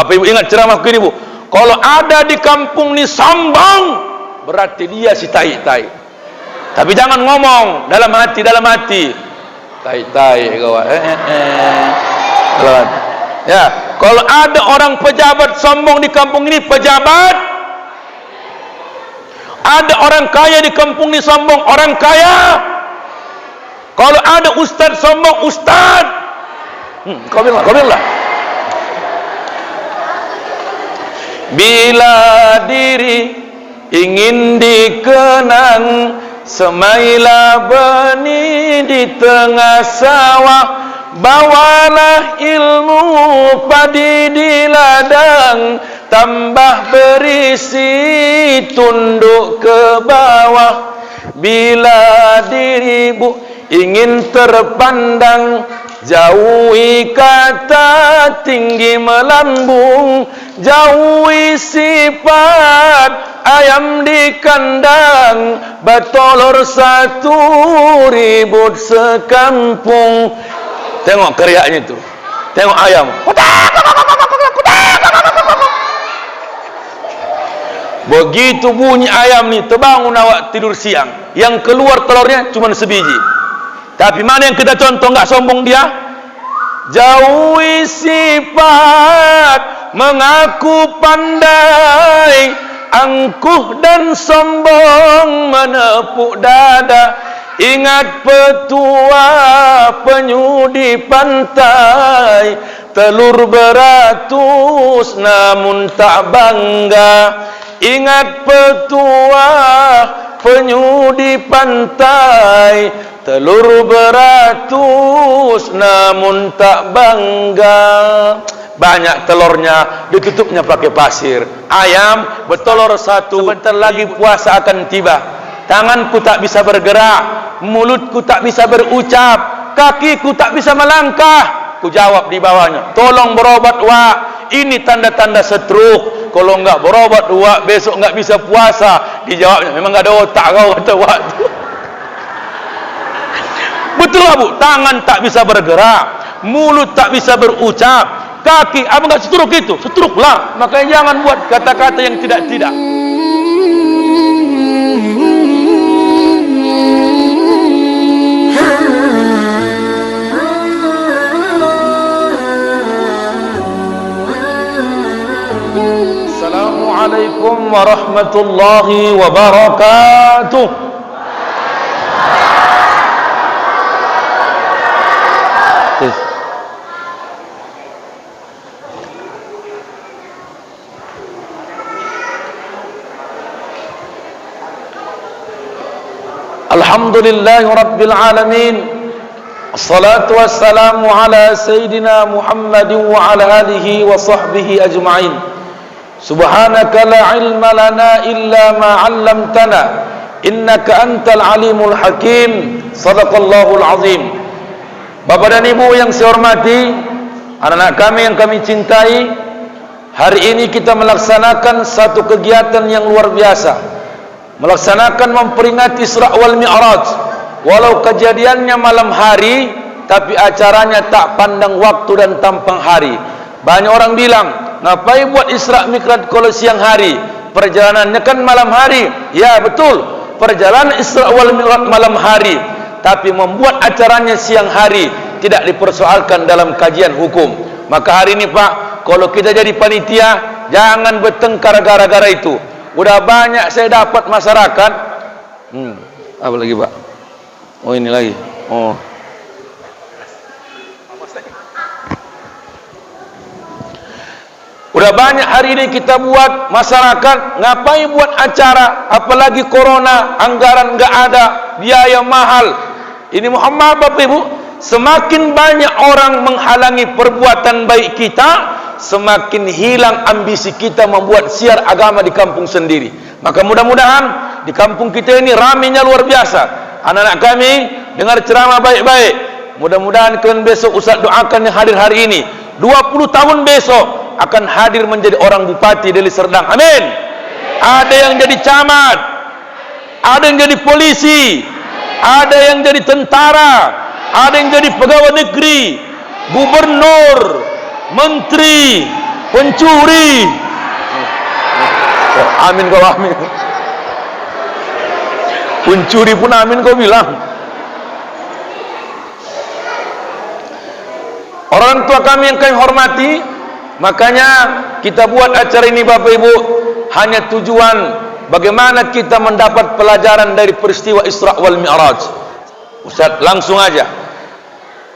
Bapak Ibu ingat ceramahku ini, Bu. Kalau ada di kampung ini sombong, berarti dia si tai-tai. Tapi jangan ngomong dalam hati, tai-tai kawan. Ya, kalau ada orang pejabat sombong di kampung ini, pejabat. Ada orang kaya di kampung ini sombong, orang kaya. Kalau ada ustaz sombong, ustaz. Kau bilang lah. Bila diri ingin dikenang, semailah benih di tengah sawah. Bawalah ilmu padi di ladang, tambah berisi tunduk ke bawah. Bila dirimu ingin terpandang, jauhi kata tinggi melambung, jauhi sifat ayam di kandang, batolor satu ribut sekampung. Tengok keriaknya itu, tengok ayam, begitu bunyi ayam nih, terbangun awak tidur siang, yang keluar telurnya cuma sebiji. Tapi mana yang kita contoh nggak sombong dia? Jauhi sifat mengaku pandai, angkuh dan sombong menepuk dada. Ingat petua penyu di pantai, telur beratus namun tak bangga. Ingat petua penyu di pantai, telur beratus namun tak bangga. Banyak telurnya, ditutupnya pakai pasir. Ayam bertelur satu, sebentar lagi puasa akan tiba. Tanganku tak bisa bergerak, mulutku tak bisa berucap, kakiku tak bisa melangkah. Ku jawab di bawahnya, tolong berobat Wak, ini tanda-tanda stroke. Kalau enggak berobat Wak, besok enggak bisa puasa. Dijawabnya, memang enggak ada otak kau, kata Wak. Betul lah Bu, tangan tak bisa bergerak, mulut tak bisa berucap, kaki, apa enggak stroke itu? Stroke lah. Makanya jangan buat kata-kata yang tidak-tidak. Assalamualaikum warahmatullahi wabarakatuh. Alhamdulillahi rabbil alamin. Assalatu wassalamu ala sayyidina Muhammadin wa ala alihi wa sahbihi ajma'in. Subhanaka la ilma lana illa ma 'allamtana, innaka antal alimul hakim. Shadaqallahul azim. Bapak dan Ibu yang saya hormati, anak-anak kami yang kami cintai, hari ini kita melaksanakan satu kegiatan yang luar biasa, melaksanakan memperingati Isra wal Mi'raj. Walau kejadiannya malam hari, tapi acaranya tak pandang waktu dan tampang hari. Banyak orang bilang, ngapain buat Isra Mi'raj kalau siang hari? Perjalanannya kan malam hari. Ya betul, perjalanan Isra wal Mi'raj malam hari, tapi membuat acaranya siang hari tidak dipersoalkan dalam kajian hukum. Maka hari ini Pak, kalau kita jadi panitia, jangan bertengkar gara-gara itu. Udah banyak saya dapat masyarakat. Apa lagi Pak? Oh ini lagi. Oh. Udah banyak hari ini kita buat masyarakat, ngapain buat acara, apalagi corona, anggaran enggak ada, biaya mahal. Ini Muhammad Bapak Ibu, semakin banyak orang menghalangi perbuatan baik kita, semakin hilang ambisi kita membuat siar agama di kampung sendiri. Maka mudah-mudahan di kampung kita ini ramainya luar biasa. Anak-anak kami dengar ceramah baik-baik. Mudah-mudahan kalian besok Ustaz doakan yang hadir hari ini, 20 tahun besok akan hadir menjadi orang bupati Deli Serdang. Amin. Ada yang jadi camat, ada yang jadi polisi, ada yang jadi tentara, ada yang jadi pegawai negeri, gubernur, menteri, pencuri. Oh, amin kau amin. Pencuri pun amin kau bilang. Orang tua kami yang kami hormati, makanya kita buat acara ini Bapak Ibu, hanya tujuan bagaimana kita mendapat pelajaran dari peristiwa Isra wal Mi'raj. Ustaz, langsung aja.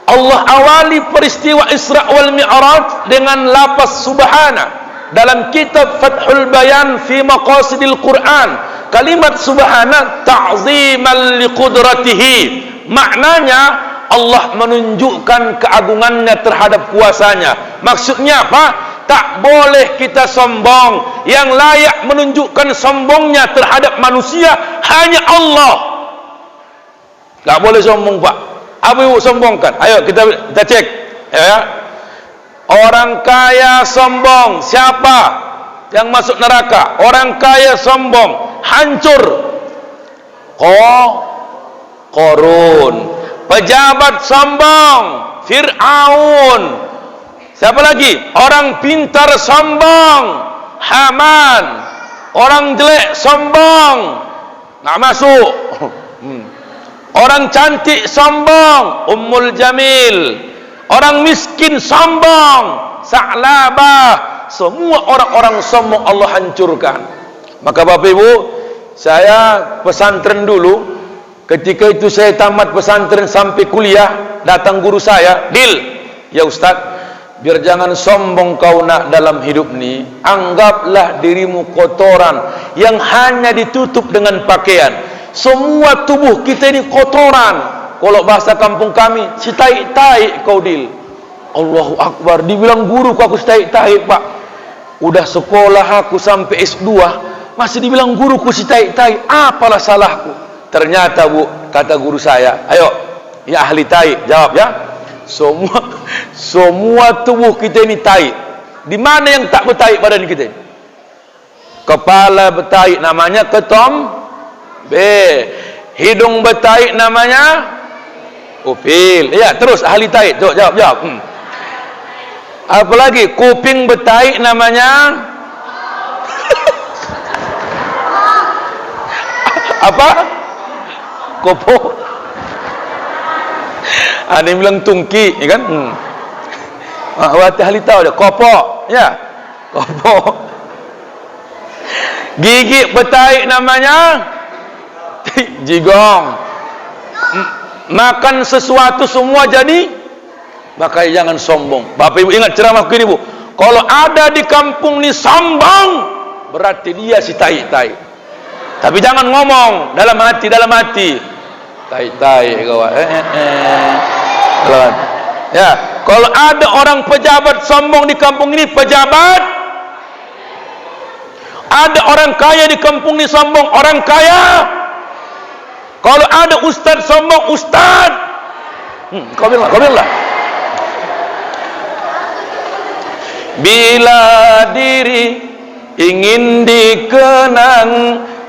Allah awali peristiwa Isra wal Mi'raj dengan lafaz subhana. Dalam kitab Fathul Bayan fi Maqasidil Quran, kalimat subhana ta'ziman liqudratihi. Maknanya Allah menunjukkan keagungannya terhadap kuasanya. Maksudnya apa? Tak boleh kita sombong. Yang layak menunjukkan sombongnya terhadap manusia hanya Allah. Tak boleh sombong Pak. Apa ibu sombongkan? Ayo kita cek ya. Orang kaya sombong, siapa yang masuk neraka? Orang kaya sombong, hancur. Korun. Pejabat sombong, Fir'aun. Siapa lagi? Orang pintar sombong, Haman. Orang jelek sombong, nggak masuk. Orang cantik sombong, Ummul Jamil. Orang miskin sombong, Sa'labah. Semua orang-orang sombong Allah hancurkan. Maka Bapak Ibu, saya pesantren dulu. Ketika itu saya tamat pesantren sampai kuliah, datang guru saya, Dil, ya Ustaz, biar jangan sombong kau nak dalam hidup ni, anggaplah dirimu kotoran yang hanya ditutup dengan pakaian. Semua tubuh kita ini kotoran. Kalau bahasa kampung kami, si taik-taik kau Dil. Allahu Akbar, dibilang guruku aku si taik-taik Pak. Udah sekolah aku sampai S2, masih dibilang guruku si taik-taik. Apalah salahku? Ternyata Bu, kata guru saya, ayo, ya ahli taik, jawab ya. Semua tubuh kita ini taik. Di mana yang tak bertaik badan kita ini? Kepala bertaik namanya ketombe. Hidung bertaik namanya upil. Ya, terus ahli taik, jawab. Apalagi kuping bertaik namanya apa? Kopo. Ada yang bilang tungki, ya kan? Wati ahli tahu dia, kopo, ya, kopo. Gigi bertaik namanya jigong. Makan sesuatu semua jadi, maka jangan sombong. Bapak Ibu ingat ceramahku ini Bu. Kalau ada di kampung ni sombong, berarti dia si tai-tai. Tapi jangan ngomong dalam hati. Tai-tai kawan. Ya, kalau ada orang pejabat sombong di kampung ini, pejabat. Ada orang kaya di kampung ini sombong, orang kaya. Kalau ada ustaz sombong, ustaz. Kau bilang lah. Bila diri ingin dikenang,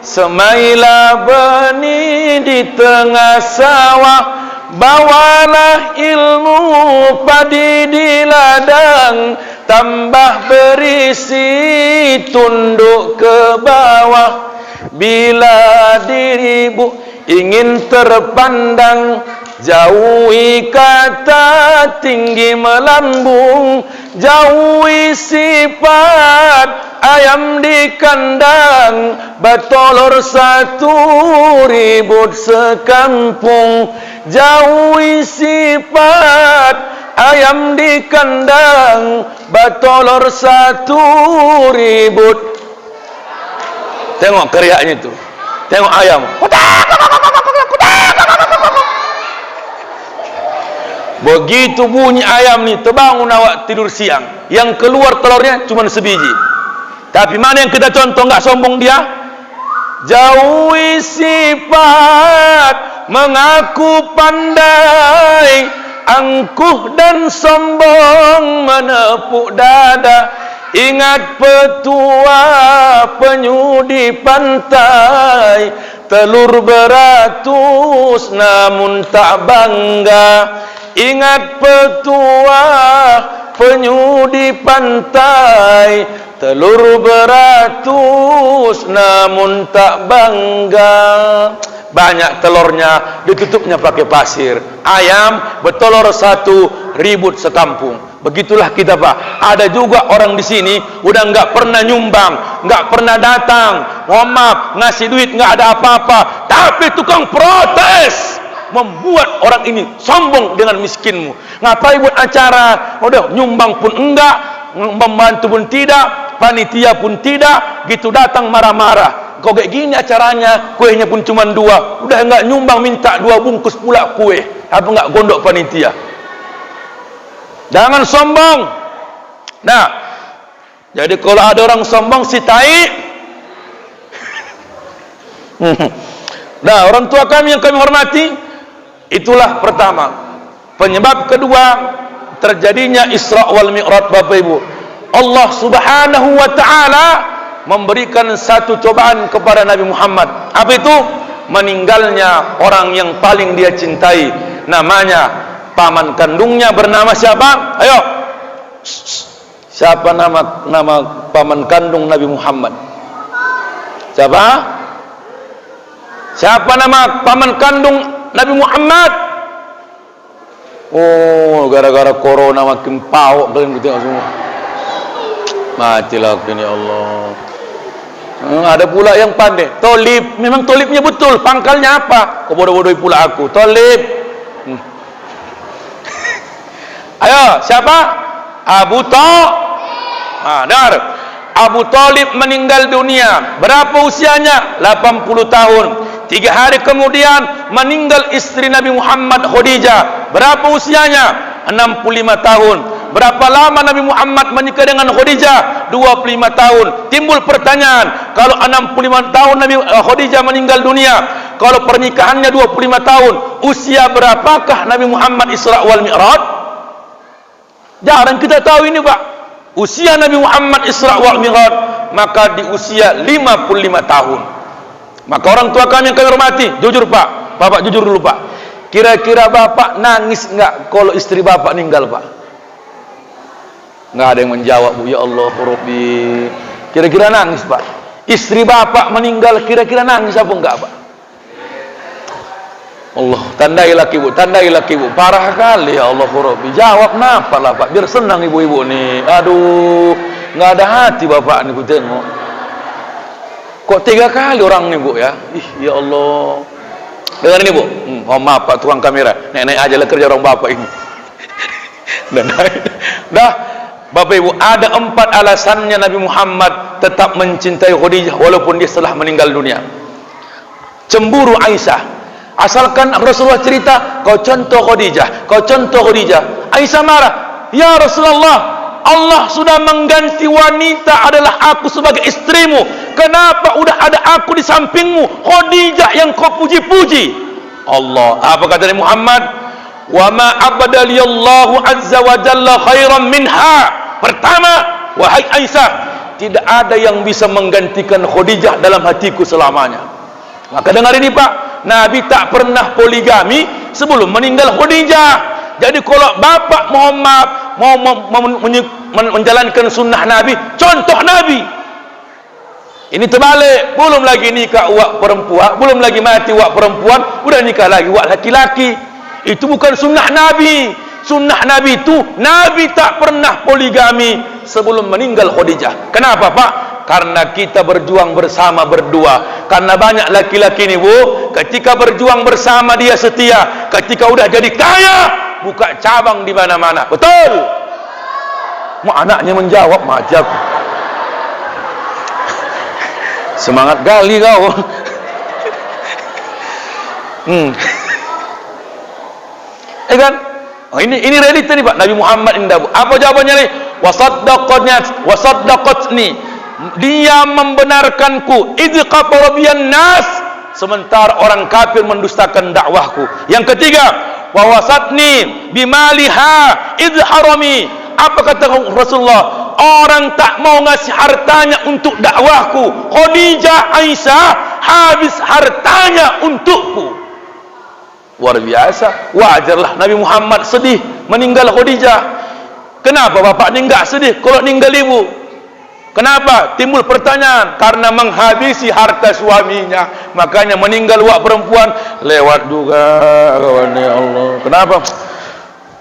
semailah benih di tengah sawah, bawalah ilmu padi di ladang, tambah berisi tunduk ke bawah. Bila dirimu ingin terpandang, jauhi kata tinggi melambung, jauhi sifat ayam di kandang, batolor satu ribut sekampung. Jauhi sifat ayam di kandang, batolor satu ribut. Tengok keriaknya itu, tengok ayam. Begitu bunyi ayam ni, terbangun awak tidur siang. Yang keluar telurnya cuma sebiji. Tapi mana yang kita contoh enggak sombong dia? Jauhi sifat mengaku pandai, angkuh dan sombong menepuk dada. Ingat petua penyu di pantai, telur beratus namun tak bangga. Ingat petua penyu di pantai, telur beratus namun tak bangga. Banyak telurnya, ditutupnya pakai pasir. Ayam bertelur satu, ribut sekampung. Begitulah kita, Pak. Ada juga orang di sini udah nggak pernah nyumbang, nggak pernah datang, mohon maaf, ngasih duit nggak ada apa-apa, tapi tukang protes, membuat orang ini sombong dengan miskinmu. Ngapain buat acara? Udah nyumbang pun enggak, membantu pun tidak, panitia pun tidak, gitu datang marah-marah. Kau kayak gini acaranya, kuenya pun cuma 2, udah enggak nyumbang, minta 2 bungkus pula kue, apa enggak gondok panitia. Jangan sombong. Nah, jadi kalau ada orang sombong si tai. Nah, orang tua kami yang kami hormati, itulah pertama. Penyebab kedua terjadinya Isra wal Mi'raj, Bapak Ibu. Allah Subhanahu wa taala memberikan satu cobaan kepada Nabi Muhammad. Apa itu? Meninggalnya orang yang paling dia cintai, namanya paman kandungnya, bernama siapa? Ayo. Siapa nama paman kandung Nabi Muhammad? Siapa? Siapa nama paman kandung Nabi Muhammad? Oh, gara-gara corona makin pawok kalian tengok semua. Matilah ini Allah. Ada pula yang pandai, Tolib. Memang Tolibnya betul, pangkalnya apa? Kau bodoh-bodohi pula aku. Tolib. Ayo, siapa? Abu Talib. Dengar. Abu Talib meninggal dunia. Berapa usianya? 80 tahun. 3 hari kemudian meninggal istri Nabi Muhammad, Khadijah. Berapa usianya? 65 tahun. Berapa lama Nabi Muhammad menikah dengan Khadijah? 25 tahun. Timbul pertanyaan, kalau 65 tahun Nabi Khadijah meninggal dunia, kalau pernikahannya 25 tahun, usia berapakah Nabi Muhammad Isra wal Mi'raj? Jarang kita tahu ini, Pak. Usia Nabi Muhammad Isra wal Mi'raj maka di usia 55 tahun. Maka orang tua kami yang kami hormati, jujur Pak, Bapak jujur dulu Pak. Kira-kira Bapak nangis enggak kalau istri Bapak meninggal, Pak? Enggak ada yang menjawab, Bu. Ya Allah, Rabbi. Kira-kira nangis, Pak? Istri Bapak meninggal, kira-kira nangis apa enggak, Pak? Allah, tandai laki Bu, tandai laki Bu. Parah kali, ya Allah, Rabbi. Jawab napa lah, Pak? Biar senang ibu-ibu nih. Aduh, enggak ada hati Bapak nih, Bu, tengok. Kok 3 kali orang nih, Bu, ya? Ih, ya Allah. Dengar ini, Bu. Oh, maaf Pak, tukang kamera. Nenek aja lah kerja orang Bapak ini. Dah, Bapak Ibu, ada 4 alasannya Nabi Muhammad tetap mencintai Khadijah walaupun dia setelah meninggal dunia. Cemburu Aisyah. Asalkan Rasulullah cerita, kau contoh Khadijah, kau contoh Khadijah. Aisyah marah, ya Rasulullah, Allah sudah mengganti wanita adalah aku sebagai istrimu. Kenapa udah ada aku di sampingmu, Khadijah yang kau puji-puji? Allah, apa kata Nabi Muhammad? Wa ma abadaliyallahu azza wa jalla khairan minha. Pertama, wahai Aisyah, tidak ada yang bisa menggantikan Khadijah dalam hatiku selamanya. Maka dengar ini Pak, Nabi tak pernah poligami sebelum meninggal Khadijah. Jadi kalau Bapak mohon maaf mau menjalankan sunnah Nabi, contoh Nabi, ini terbalik. Belum lagi nikah wak perempuan, belum lagi mati wak perempuan, udah nikah lagi wak laki-laki. Itu bukan sunnah Nabi. Sunnah Nabi itu, Nabi tak pernah poligami sebelum meninggal Khadijah. Kenapa Pak? Karena kita berjuang bersama berdua. Karena banyak laki-laki ini, Bu, ketika berjuang bersama dia setia, ketika udah jadi kaya, buka cabang di mana-mana. Betul? Mau anaknya menjawab, macam semangat gali kau. Kan? Oh, ini realita nih Pak. Nabi Muhammad indah, Bu. Apa jawabannya nih? Wasaddaqatni. Dia membenarkanku. Idh qatarabiyyan nas. Sementara orang kafir mendustakan dakwahku. Yang ketiga, wawasatni bimaliha idh harami. Apa kata Rasulullah? Orang tak mau ngasih hartanya untuk dakwahku. Khadijah, Aisyah habis hartanya untukku. Luar biasa. Wajarlah Nabi Muhammad sedih meninggal Khadijah. Kenapa bapak ninggal sedih kalau ninggal ibu? Kenapa? Timbul pertanyaan. Karena menghabisi harta suaminya, makanya meninggal wak perempuan. Lewat juga kawan, ya Allah. Kenapa?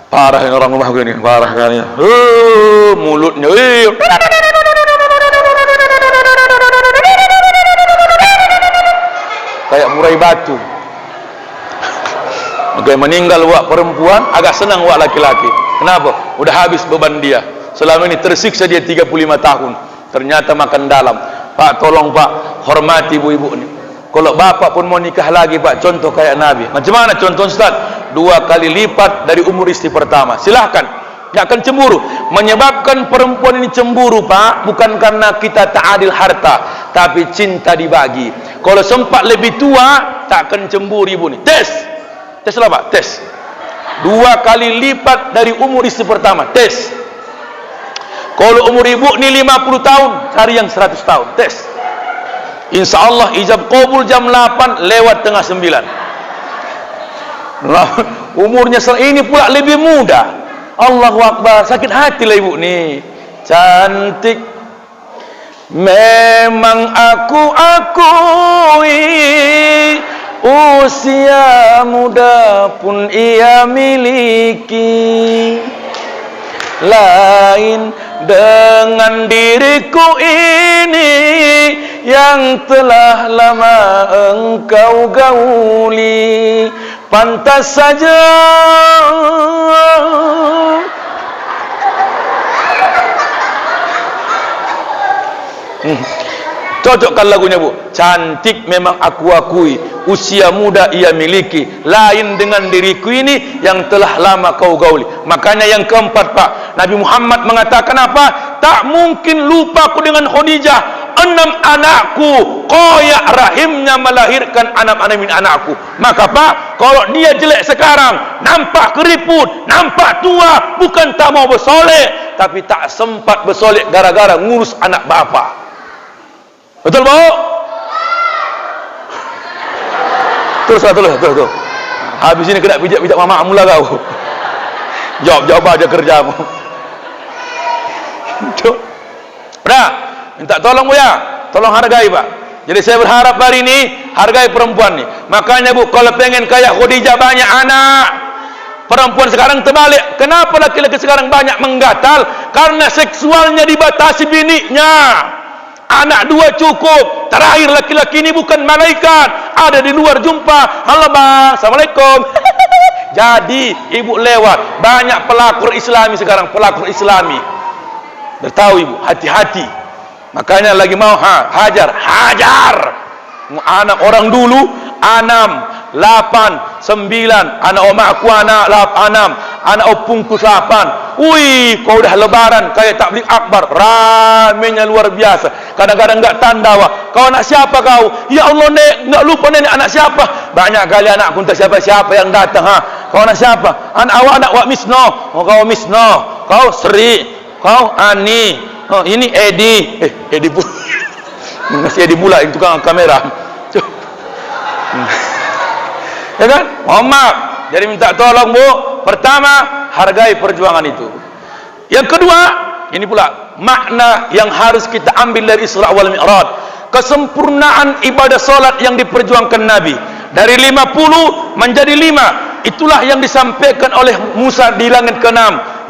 Parah yang orang rumah gini, parah kali. Mulutnya kayak murai batu. Makanya meninggal wak perempuan, agak senang wak laki-laki. Kenapa? Udah habis beban dia. Selama ini tersiksa dia 35 tahun. Ternyata makan dalam. Pak, tolong Pak, hormati ibu-ibu ini. Kalau bapak pun mau nikah lagi Pak, contoh kayak Nabi. Macam mana contoh Ustaz? 2 kali lipat dari umur istri pertama. Silahkan. Dia akan cemburu. Menyebabkan perempuan ini cemburu Pak, bukan karena kita tak adil harta, tapi cinta dibagi. Kalau sempat lebih tua, tak akan cemburu ibu ini. Tes. Tes lah Pak, tes. 2 kali lipat dari umur istri pertama. Tes. Kalau umur ibu ni 50 tahun, cari yang 100 tahun. Tes. Insya Allah ijab qabul jam 8 lewat tengah 9. Nah, umurnya ini pula lebih muda. Allahu Akbar. Sakit hati lah ibu ni. Cantik memang aku akui, usia muda pun ia miliki. Lain dengan diriku ini yang telah lama engkau gauli. Pantas saja cocokkan lagunya Bu. Cantik memang aku akui, usia muda ia miliki. Lain dengan diriku ini yang telah lama kau gauli. Makanya yang keempat Pak, Nabi Muhammad mengatakan apa? Tak mungkin lupa aku dengan Khadijah. 6 anakku, koyak rahimnya melahirkan anak-anak min anakku. Maka Pak, kalau dia jelek sekarang, nampak keriput, nampak tua, bukan tak mau bersolek, tapi tak sempat bersolek gara-gara ngurus anak bapak. Betul Bu? Terus. Habis ini kena pijak-pijak mama mula kau. Jawab aja kerjamu. Nah, minta tolong Bu ya. Tolong hargai Pak. Jadi saya berharap hari ini hargai perempuan nih. Makanya Bu, kalau pengen kayak Khadijah banyak anak. Perempuan sekarang terbalik. Kenapa laki-laki sekarang banyak menggatal? Karena seksualnya dibatasi biniknya. Anak 2 cukup. Terakhir laki-laki ini bukan malaikat, ada di luar jumpa. Halo Bang, Assalamualaikum. Jadi ibu lewat. Banyak pelakor Islami sekarang, pelakor Islami. Bertahu ibu, hati-hati. Makanya lagi mau hajar. Anak orang dulu 6, 8, 9. Anak omakku anak 6, anak opungku 8. Wih, kau dah lebaran kayak takbir akbar, ramenya luar biasa. Kadang-kadang enggak tanda wah. Kau anak siapa kau? Ya Allah nek, enggak lupa nenek anak siapa. Banyak kali anakku entah siapa-siapa yang datang. Kau anak siapa? Anak awak anak Wak Misno. Oh, kau Misno. Kau Sri. Kau Ani. Oh, ini Edi. Edi pula. Masih Edi pula yang tukang kamera. Ya kan? Mohon maaf. Jadi minta tolong Bu. Pertama, hargai perjuangan itu. Yang kedua, ini pula makna yang harus kita ambil dari Isra wal Mi'raj. Kesempurnaan ibadah solat yang diperjuangkan Nabi. Dari 50 menjadi 5. Itulah yang disampaikan oleh Musa di langit ke-6.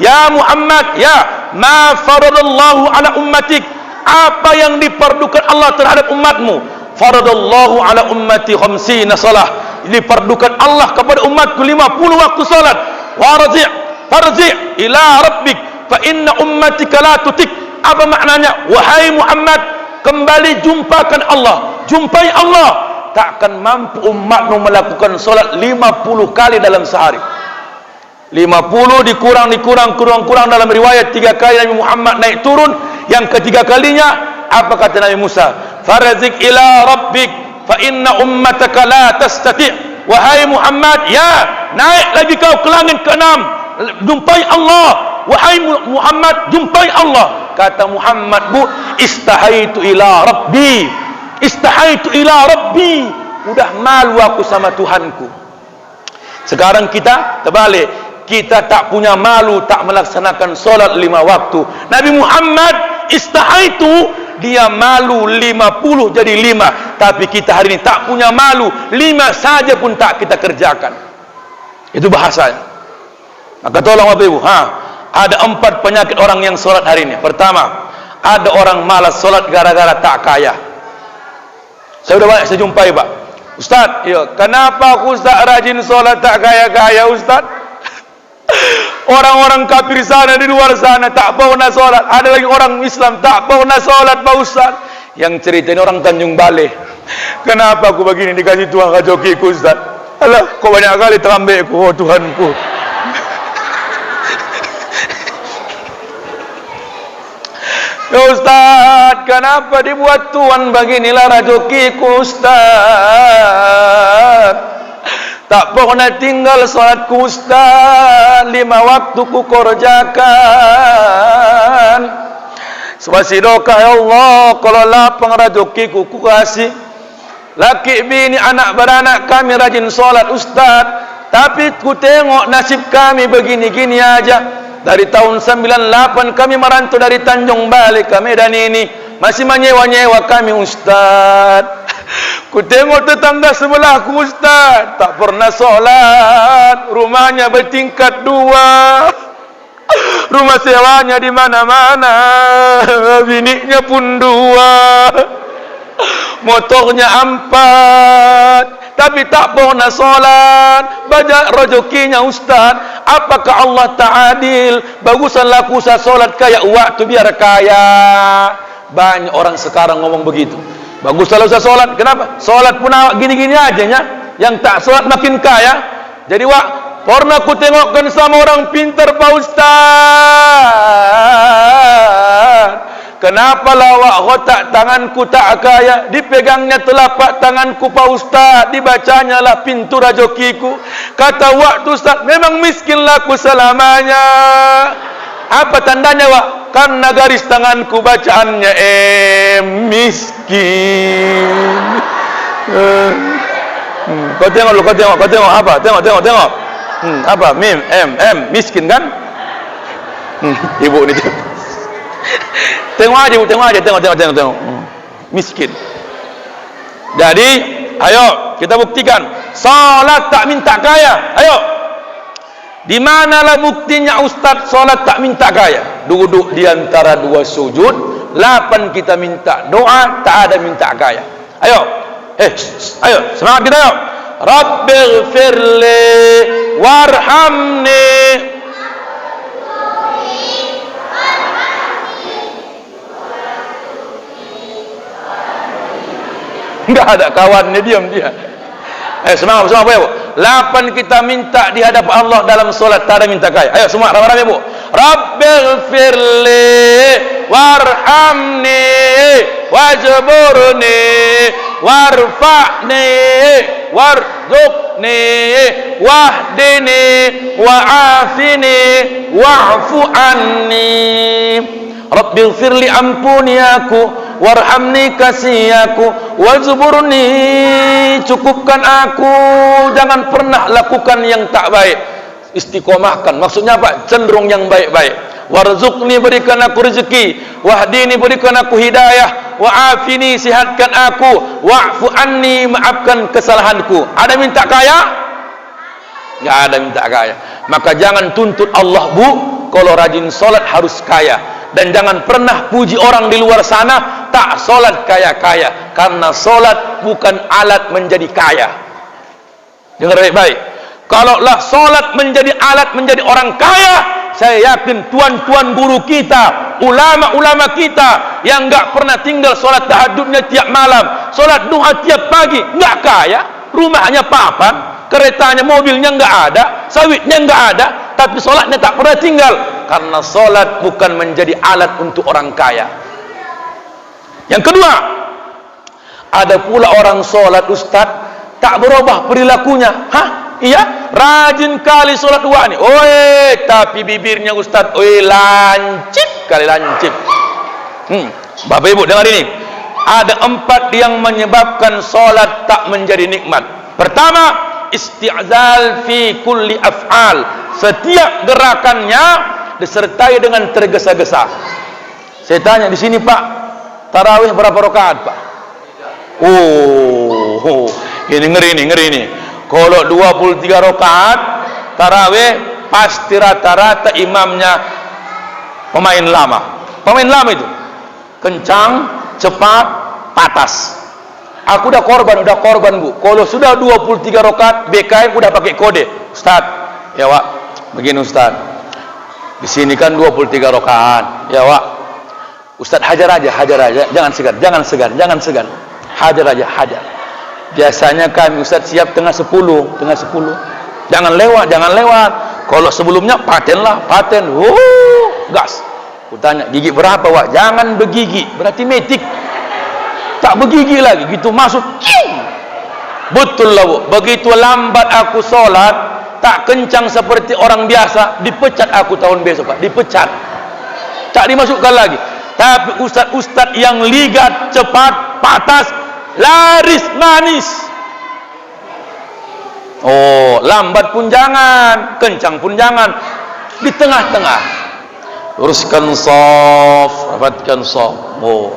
Ya Muhammad, ya ma faradallahu ala ummatik. Apa yang diperdukan Allah terhadap umatmu? Faradallahu ala ummati 50 salah. Diperdukan Allah kepada umatku 50 waktu salat. Farji' ila rabbik fa inna ummatika la tutik. Apa maknanya? Wahai Muhammad, kembali jumpakan Allah. Jumpai Allah. Takkan mampu umatmu melakukan salat 50 kali dalam sehari. 50 dikurang dalam riwayat 3 kali Nabi Muhammad naik turun. Yang ketiga kalinya apa kata Nabi Musa? Farji' ila rabbik fa inna ummataka la tastati'. Wahai Muhammad, ya naik lagi kau ke langit ke-6, jumpai Allah. Wahai Muhammad, jumpai Allah. Kata Muhammad, Bu, istahaitu ila rabbi. Istahaitu ila rabbi. Udah malu aku sama Tuhanku. Sekarang kita terbalik. kita tak punya malu tak melaksanakan solat 5 waktu. Nabi Muhammad istahaitu, dia malu 50 jadi 5, tapi kita hari ini tak punya malu, 5 saja pun tak kita kerjakan. Itu bahasanya. Maka tolong Bapak Ibu, ada 4 penyakit orang yang solat hari ini. Pertama, ada orang malas solat gara-gara tak kaya. Saya sudah banyak saya jumpai, Pak. Ustaz, kenapa aku Ustaz rajin solat tak kaya-kaya Ustaz? Orang-orang kafir sana di luar sana tak pernah solat. Ada lagi orang Islam tak pernah solat, Pak Ustaz. Yang cerita ini orang Tanjung Balai. Kenapa aku begini dikasih Tuhan kajokiku Ustaz? Alah, kok banyak kali terambekku, oh Tuhanku. Ya Ustaz, kenapa dibuat Tuhan beginilah rezekiku Ustaz? Tak pernah tinggal salatku Ustaz, 5 waktu ku kerjakan. Sebasidokah ya Allah, kalau lapang rezekiku ku kasih. Laki bini anak beranak kami rajin salat Ustaz, tapi ku tengok nasib kami begini-gini aja. Dari tahun 98 kami merantau dari Tanjung Balai ke Medan ini, masih menyewa-nyewa kami Ustaz. Ku tengok tetangga sebelahku Ustaz, tak pernah solat, rumahnya bertingkat 2, rumah sewanya di mana-mana, biniknya pun 2, motornya 4, tapi tak pernah solat. Banyak rezekinya Ustaz. Apakah Allah ta'adil? Bagusanlah aku usah solat kaya waktu biar kaya. Banyak orang sekarang ngomong begitu. Baguslah usah solat. Kenapa? Solat pun awak gini-gini aja nya. Yang tak solat makin kaya. Jadi pernah ku tengokkan sama orang pintar Pak Ustaz. Kenapa lawak kotak tanganku tak kaya? Dipegangnya telapak tanganku Pak Ustaz, dibacanya lah pintu rezekiku. Kata waktu Ustaz, memang miskinlah aku selamanya. Apa tandanya Wak? Karena garis tanganku bacaannya miskin. Kau tengok lu, kau tengok apa? Tengok. Apa? Mim, miskin kan? Ibu ni tengok aja, tengok. Miskin. Jadi, ayo kita buktikan salat tak minta kaya. Ayo. Di manalah buktinya Ustaz salat tak minta kaya? Duduk di antara 2 sujud, 8 kita minta doa, tak ada minta kaya. Ayo. Ayo, semangat kita ayo. Rabbighfirli warhamni. Enggak ada kawannya, diam dia. Semangat bersama ya Bu. 8 kita minta di hadapan Allah dalam solat, tak ada minta kaya. Ayo semua ramai-ramai Bu. Rabbighfirli warhamni wajburni warfa'ni warzuqni wahdini wa'afini wa'fu anni. Rabbighfirli, ampuni aku, warhamni, kasih aku, wajburni, cukupkan aku, jangan pernah lakukan yang tak baik. Istiqomahkan, maksudnya apa? Cenderung yang baik-baik. Warzuqni, berikan aku rezeki, wahdini, berikan aku hidayah, wa'afini, sihatkan aku, wa'fu anni, maafkan kesalahanku. Ada minta kaya? Enggak ada minta kaya. Maka jangan tuntut Allah Bu, kalau rajin solat harus kaya. Dan jangan pernah puji orang di luar sana tak solat kaya-kaya, karena solat bukan alat menjadi kaya. Dengar baik-baik. Kalaulah solat menjadi alat menjadi orang kaya, saya yakin tuan-tuan guru kita, ulama-ulama kita yang enggak pernah tinggal solat tahajudnya tiap malam, solat duha tiap pagi, enggak kaya. Rumahnya papan, keretanya, mobilnya enggak ada, sawitnya enggak ada, tapi solatnya tak pernah tinggal. Karena solat bukan menjadi alat untuk orang kaya. Yang kedua, ada pula orang solat Ustaz tak berubah perilakunya. Iya, rajin kali solat 2 ni. Tapi bibirnya Ustaz, lancip kali lancip. Bapak Ibu dengar ini. Ada 4 yang menyebabkan solat tak menjadi nikmat. Pertama, isti'zal fi kulli af'al. Setiap gerakannya disertai dengan tergesa-gesa. Saya tanya di sini, Pak, tarawih berapa rakaat, Pak? Oh, ini ngeri nih. Kalau 23 rakaat tarawih pasti rata-rata imamnya pemain lama. Pemain lama itu kencang, cepat, patas. Aku udah korban, Bu. Kalau sudah 23 rakaat BKM udah pakai kode. Ustaz, ya, Wak. Begini, Ustaz. Di sini kan 23 rakaat. Ya, Wak. Ustaz, hajar aja. Jangan segan. Hajar aja. Biasanya kami Ustaz siap tengah 10. Jangan lewat. Kalau sebelumnya paten. Gas. Kutanya, gigi berapa, Wak? Jangan begigi, berarti metik. Tak begigi lagi, gitu masuk. Betul lah, Bu. Begitu lambat aku sholat, tak kencang seperti orang biasa, dipecat aku tahun besok, Pak. Dipecat. Tak dimasukkan lagi. Tapi ustaz-ustaz yang ligat, cepat, patas, laris manis. Oh, lambat pun jangan, kencang pun jangan. Di tengah-tengah. Luruskan shaf, rapatkan shaf. Oh.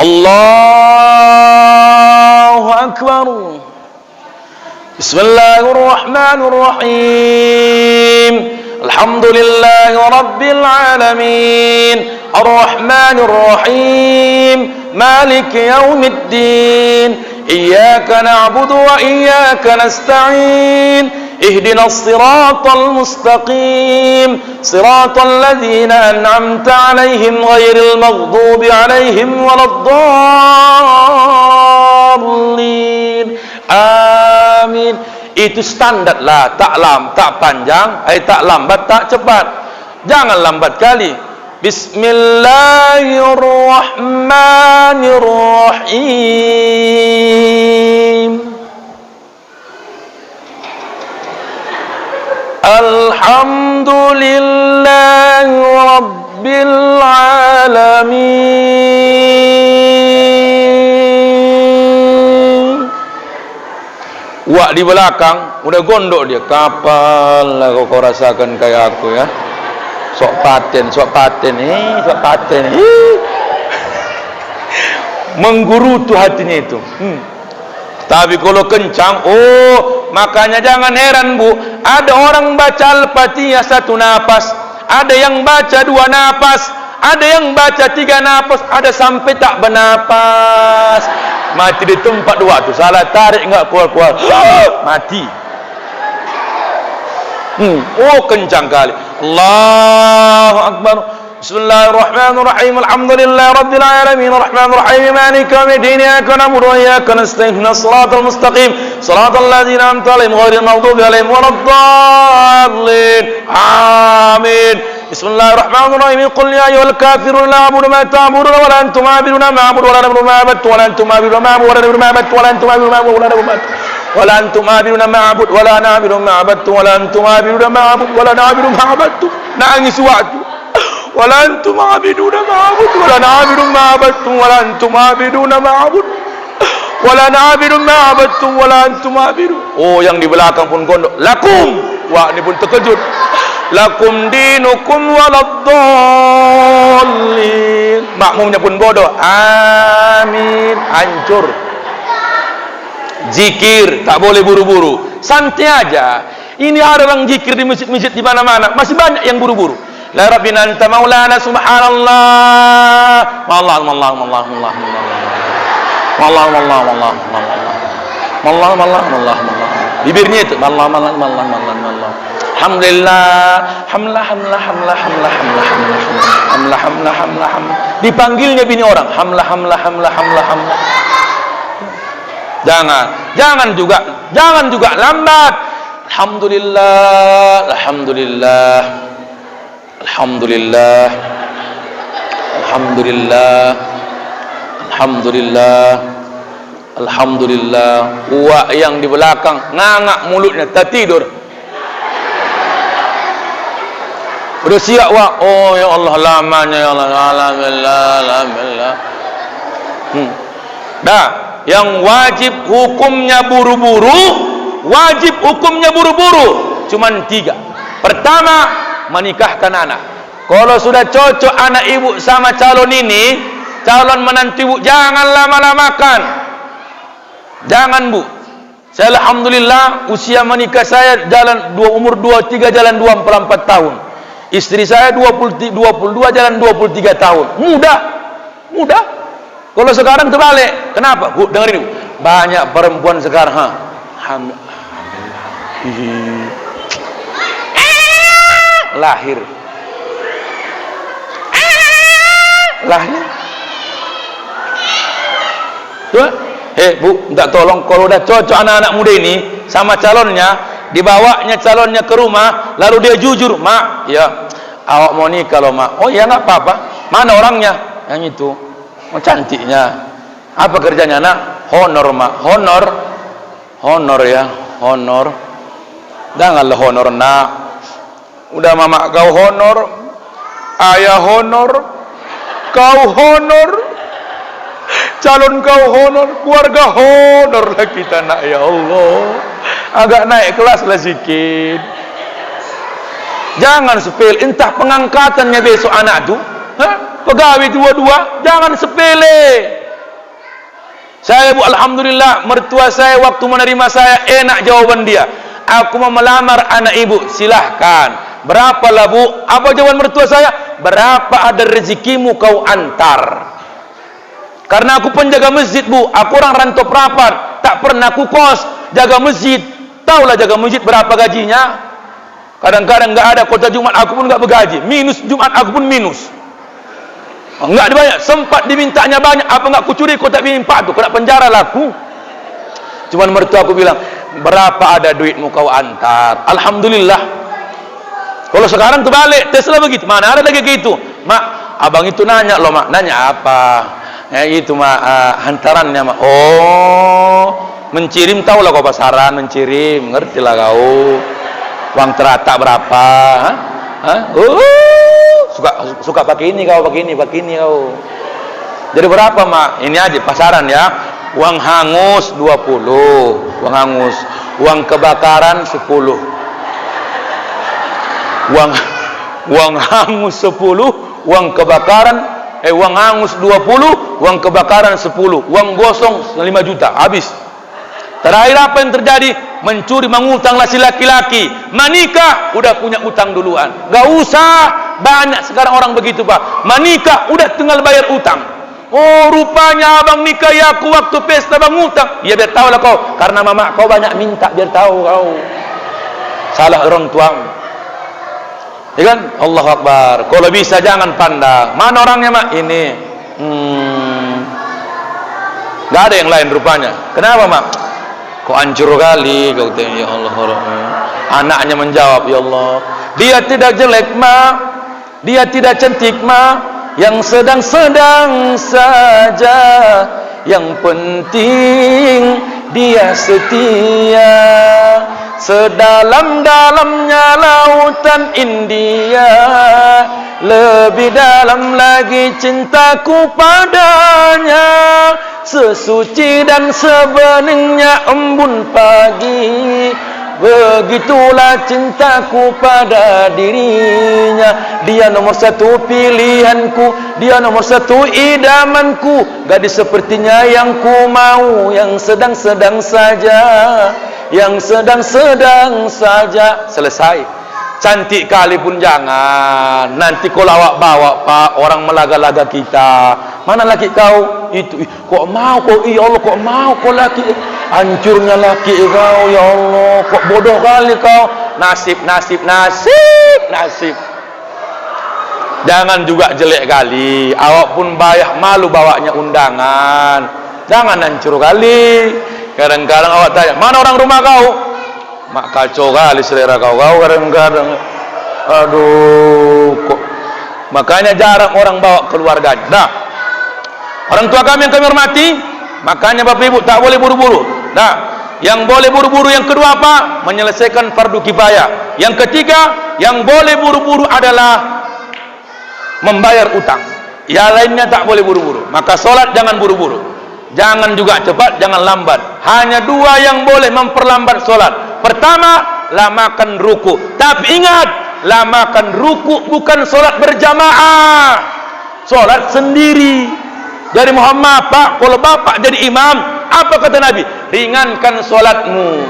Allahu Akbar. Bismillahirrahmanirrahim. Alhamdulillahi Rabbil Alamin. Ar-Rahmanirrahim. Maliki yaumiddin. Iyyaka na'budu wa iyyaka nasta'in. اهدنا الصراط المستقيم صراط الذين أنعمت عليهم غير المغضوب عليهم ولا الضالين آمين. Itu standar lah, tak panjang, tak lambat, tak cepat. Jangan lambat kali. Bismillahirrahmanirrahim. Alhamdulillahi Rabbil Alamin. Wak di belakang udah gondok dia. Kapal lah kau rasakan kayak aku, ya. Sok paten. Menggerutu hatinya itu. Tapi kalau kencang, makanya jangan heran, Bu. Ada orang baca Al-Fatihah 1 napas, ada yang baca 2 napas, ada yang baca 3 napas, ada sampai tak bernapas. Mati di tempat waktu. Salah tarik enggak keluar. Mati. Kencang kali. Allahu Akbar. Bismillahirrahmanirrahim. Alhamdulillahi Rabbil Alamin. Ar-Rahmanir-Rahim. Maliki yaumiddin. Iyyaka na'budu wa iyyaka nasta'in. Ihdinas siratal mustaqim. Siratal ladzina an'amta 'alaihim ghairil maghdubi 'alaihim waladdallin. Amin. Bismillahirrahmanirrahim. Qul ya ayyuhal kafirun la a'budu ma ta'budun wa la antum 'abiduna ma a'budu wa la na'budu ma 'abadtum wa la antum 'abiduna ma a'budu wa la na'budu ma 'abadtum wa la antum 'abiduna ma a'budu wa la na'budu ma 'abadtum wa la antum 'abiduna ma a'budu wa la na'budu ma 'abadtum wa la antum 'abiduna ma a'budu wa la na'budu ma 'abadtum. Nangis waktu. Wala antum abiduna ma'abud wala na'budu ma'abadtum wala antum abiduna ma'abud wala na'budu ma'abadtum wala antum abidun. Yang di belakang pun gondok. Lakum. Wah, ini pun terkejut. Lakum dinukum waladdallin. Makmumnya pun bodoh. Amin. Hancur. Zikir tak boleh buru-buru. Santai aja. Ini ada orang zikir di masjid-masjid di mana-mana. Masih banyak yang buru-buru. La rabbina anta maulana subhanallah. Wallah. Bibirnya itu mallah. Alhamdulillah. Hamlah. Dipanggilnya bini orang. Hamlah. Jangan juga lambat. Alhamdulillah. Uak yang di belakang ngangak mulutnya, tak tidur. Udah siap, Wak. Ya Allah, lamanya ya Allah. Alhamdulillah. Dah, yang wajib hukumnya buru-buru, wajib hukumnya buru-buru. Cuman 3. Pertama, menikahkan anak. Kalau sudah cocok anak ibu sama calon ini, calon menantu ibu, jangan lama-lamakan. Jangan, Bu. Saya alhamdulillah usia menikah saya umur 23 jalan 24 tahun. Istri saya 22 jalan 23 tahun. Mudah. Kalau sekarang terbalik. Kenapa? Bu, dengerin Bu. Banyak perempuan sekarang, lahir. Tuh, Bu, minta tolong kalau udah cocok anak-anak muda ini sama calonnya, dibawanya calonnya ke rumah, lalu dia jujur, "Mak, ya, awak mau nikah loh, Mak." "Oh ya, nggak apa-apa." "Mana orangnya?" "Yang itu." "Oh, cantiknya." "Apa kerjanya, Nak?" "Honor, Mak." Honor ya, honor. Janganlah honor, Nak. Udah mama kau honor, ayah honor, kau honor, calon kau honor, keluarga honor lah kita, Nak. Ya Allah, agak naik kelas lah sikit. Jangan sepele. Entah pengangkatannya besok anak tu, pegawai dua-dua, jangan sepele. Saya, Bu, alhamdulillah mertua saya waktu menerima saya enak jawaban dia. "Aku mau melamar anak ibu." "Silahkan." "Berapalah, Bu?" Apa jawaban mertua saya? "Berapa ada rezekimu kau antar." Karena aku penjaga masjid, Bu. Aku orang rantau perapat, tak pernah aku kos jaga masjid. Taulah jaga masjid berapa gajinya. Kadang-kadang enggak ada kota Jumat aku pun enggak bergaji. Minus Jumat aku pun minus. Enggak dibayar, sempat dimintanya banyak, apa enggak kucuri kau tak minta tu, kena penjara laku. Cuman mertua aku bilang, "Berapa ada duitmu kau antar?" Alhamdulillah. Kalau sekarang terbalik, Tesla begitu. Mana ada lagi gitu. "Mak, abang itu nanya loh, Mak." "Nanya apa?" "Ya itu, Mak, hantarannya, Mak." "Oh, mencirim, tahulah kau pasaran mencirim, ngertilah kau. Uang teratak berapa?" Suka pakai ini kau, pakai ini kau. "Jadi berapa, Mak?" "Ini aja pasaran ya. Uang hangus 20, uang hangus. Uang kebakaran 10. Uang hangus 10, uang kebakaran uang hangus 20, uang kebakaran 10. Uang gosong 5 juta, habis." Terakhir apa yang terjadi? Mencuri, mengutanglah si laki-laki. Menikah udah punya utang duluan. Gak usah, banyak sekarang orang begitu, Pak. Menikah udah tinggal bayar utang. "Oh, rupanya abang nikah ya aku waktu pesta bang utang." "Ya biar tahu lah kau, karena mama kau banyak minta, biar tahu kau." Salah orang tuamu. Ya kan? Allahu Akbar. Kalau bisa jangan pandang. "Mana orangnya, Mak?" "Ini." Gak ada yang lain rupanya. "Kenapa, Mak?" "Kok hancur kali kau tengok." "Ya Allah, anaknya menjawab, "Ya Allah, dia tidak jelek, Mak, dia tidak cantik, Mak, yang sedang-sedang saja, yang penting dia setia. Sedalam-dalamnya lautan India, lebih dalam lagi cintaku padanya. Sesuci dan sebeningnya embun pagi, begitulah cintaku pada dirinya. Dia nomor satu pilihanku, dia nomor satu idamanku. Gadis sepertinya yang ku mau, yang sedang-sedang saja, yang sedang-sedang saja." Selesai. Cantik kali pun jangan. Nanti kau lawak bawa, Pak, orang melaga-laga kita. "Mana laki kau?" "Itu." "Kok mau kau?" "Ya Allah, kok mau kau laki?" Hancurnya laki kau, ya Allah. Kok bodoh kali kau. Nasib. Jangan juga jelek kali. Awak pun banyak malu bawanya undangan. Jangan hancur kali. Kadang-kadang awak tanya, "Mana orang rumah kau?" "Mak, kacau kali selera kau kadang-kadang." Aduh, kok. Makanya jarang orang bawa keluarganya. Nah, orang tua kami yang kami hormati, makanya Bapak Ibu tak boleh buru-buru. Nah, yang boleh buru-buru yang kedua apa? Menyelesaikan fardu kifayah. Yang ketiga, yang boleh buru-buru adalah membayar utang. Yang lainnya tak boleh buru-buru. Maka sholat jangan buru-buru. jangan juga cepat, jangan lambat. Hanya dua yang boleh memperlambat solat. Pertama, lamakan ruku. Tapi ingat, lamakan ruku bukan solat berjamaah, solat sendiri. Dari Muhammad, Pak, kalau bapak jadi imam, apa kata Nabi? Ringankan solatmu,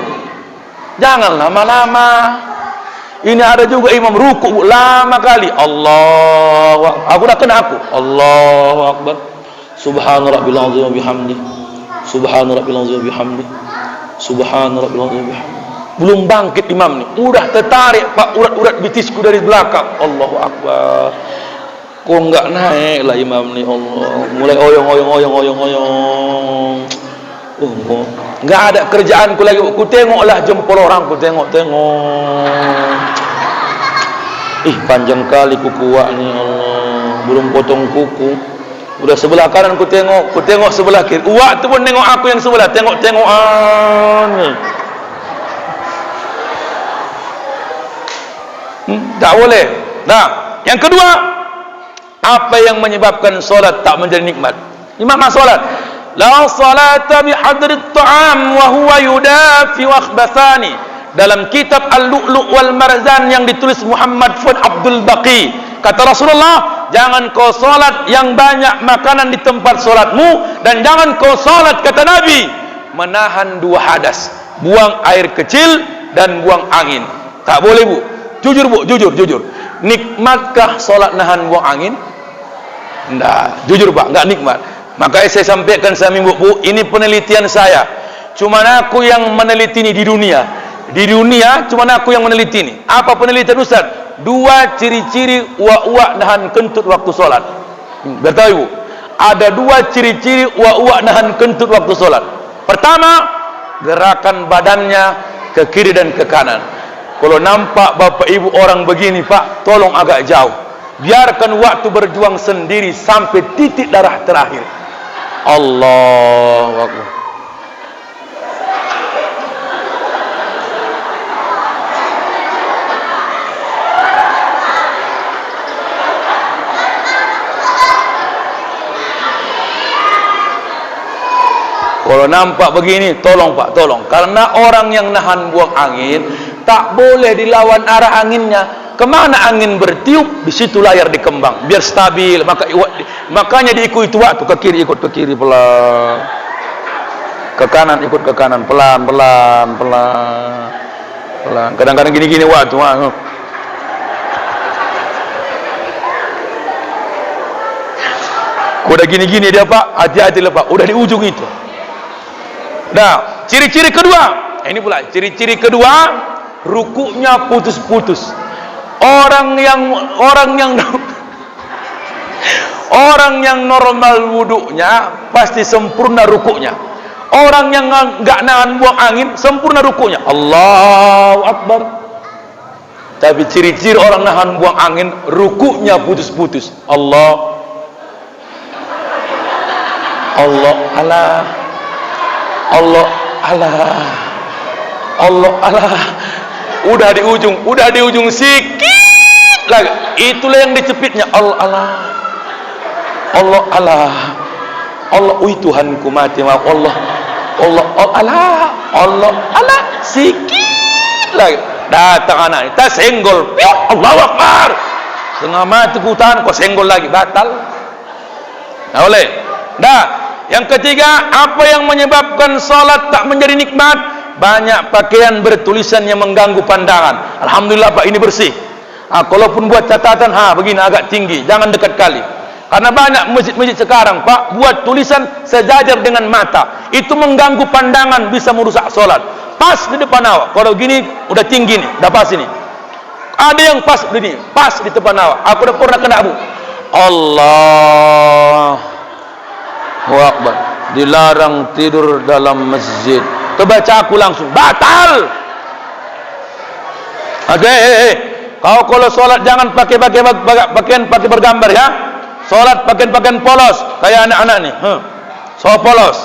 jangan lama-lama. Ini ada juga imam ruku lama kali. Allahu Akbar. Aku dah kena aku. Allahu Akbar. Subhana rabbil azim wa bihamdi. Subhana rabbil azim wa bihamdi. Subhana rabbil azim wa bihamdi. Belum bangkit imam ni, udah tertarik Pak urat-urat betisku dari belakang. Allahu Akbar. Kok enggak naik lah imam ni, Allah. Mulai oyong. Enggak ada kerjaanku lagi. Ku tengoklah jempol orang, ku tengok. Panjang kali kuku wak ni, Allah. Belum potong kuku. Udah sebelah kanan ku tengok sebelah kiri. Wak tu pun tengok aku yang sebelah, tengok-tengokan ni. Tak boleh. Nah, yang kedua, apa yang menyebabkan solat tak menjadi nikmat? Imam solat, la salata bihadri at-ta'am wa huwa yudafi wa akhbathani. Dalam kitab Al-Lu'lu' wal Marzan yang ditulis Muhammad Fuad Abdul Baqi, kata Rasulullah, jangan kau solat yang banyak makanan di tempat solatmu, dan jangan kau solat, kata Nabi, menahan dua hadas, buang air kecil dan buang angin. Tak boleh, Bu. Jujur, Bu, jujur. Nikmatkah solat nahan buang angin? Enggak, jujur Pak, enggak nikmat. Makanya saya sampaikan sama Ibu, Bu, ini penelitian saya. Cuma aku yang meneliti ini di dunia. Di dunia cuma aku yang meneliti ini. Apa penelitian Ustaz? Dua ciri-ciri uak-uak nahan kentut waktu solat. Bertahu Ibu, ada dua ciri-ciri uak-uak nahan kentut waktu solat. Pertama, gerakan badannya ke kiri dan ke kanan. Kalau nampak bapak ibu orang begini, Pak, tolong agak jauh. Biarkan waktu berjuang sendiri sampai titik darah terakhir. Allahu Akbar. Kalau nampak begini, tolong Pak, tolong. Karena orang yang nahan buang angin tak boleh dilawan arah anginnya. Kemana angin bertiup, di situ layar dikembang, biar stabil. Makanya diikuti waktu, ke kiri ikut ke kiri pelan, ke kanan ikut ke kanan pelan. Kadang-kadang gini-gini waktu. Udah gini-gini dia, Pak, hati-hati lah, Pak, udah di ujung itu. Nah, ciri-ciri kedua, ini pula ciri-ciri kedua, rukuknya putus-putus. Orang yang normal wuduknya pasti sempurna rukuknya. Orang yang enggak nahan buang angin sempurna rukuknya. Allahu Akbar. Tapi ciri-ciri orang nahan buang angin, rukuknya putus-putus. Allah udah di ujung sikit lagi, itulah yang dicepitnya. Allah, Tuhanku mati, maaf. Allah, sikit lagi datang anak, kita senggol, Allahu Akbar, setengah mati ku tahan, kau senggol lagi, batal. Nah, oleh yang ketiga, apa yang menyebabkan salat tak menjadi nikmat? Banyak pakaian bertulisan yang mengganggu pandangan. Alhamdulillah Pak, ini bersih. Kalaupun buat catatan, begini agak tinggi, jangan dekat kali. Karena banyak masjid-masjid sekarang, Pak, buat tulisan sejajar dengan mata. Itu mengganggu pandangan, bisa merusak salat. Pas di depan awak. Kalau gini udah tinggi nih, udah pas ini. Ada yang pas begini, pas di depan awak. Aku udah pernah kena, Bu. Allahu Akbar. Dilarang tidur dalam masjid. Kebaca aku langsung batal. Kau kalau sholat jangan pakai pakaian pakai bergambar ya. Sholat pakaian polos kayak anak-anak nih. So polos.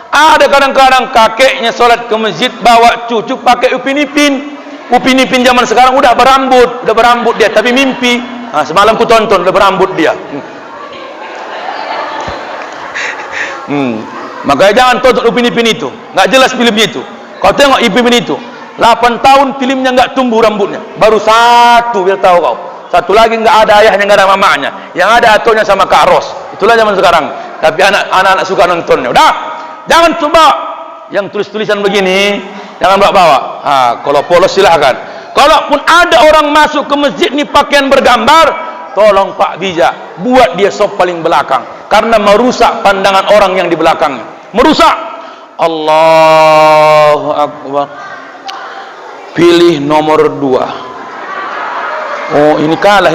Ada kadang-kadang kakeknya sholat ke masjid bawa cucu pakai upin ipin zaman sekarang udah berambut dia, tapi mimpi. Semalam ku tonton udah berambut dia. Makanya jangan tonton Upin Ipin itu, nggak jelas filmnya itu. Kau tengok Ipin itu, 8 tahun filmnya nggak tumbuh rambutnya, baru satu, biar tahu kau. Satu lagi nggak ada ayahnya, nggak ada mamanya, yang ada atunya sama Kak Ros. Itulah zaman sekarang. Tapi anak-anak suka nontonnya. Udah, jangan coba yang tulis-tulisan begini, jangan bawa-bawa. Kalau polos silahkan. Kalaupun ada orang masuk ke masjid ini pakaian bergambar, tolong Pak Bija, buat dia sop paling belakang, karena merusak pandangan orang yang di belakangnya. Merusak. Allahu Akbar. Pilih nomor 2. Oh, ini kalah.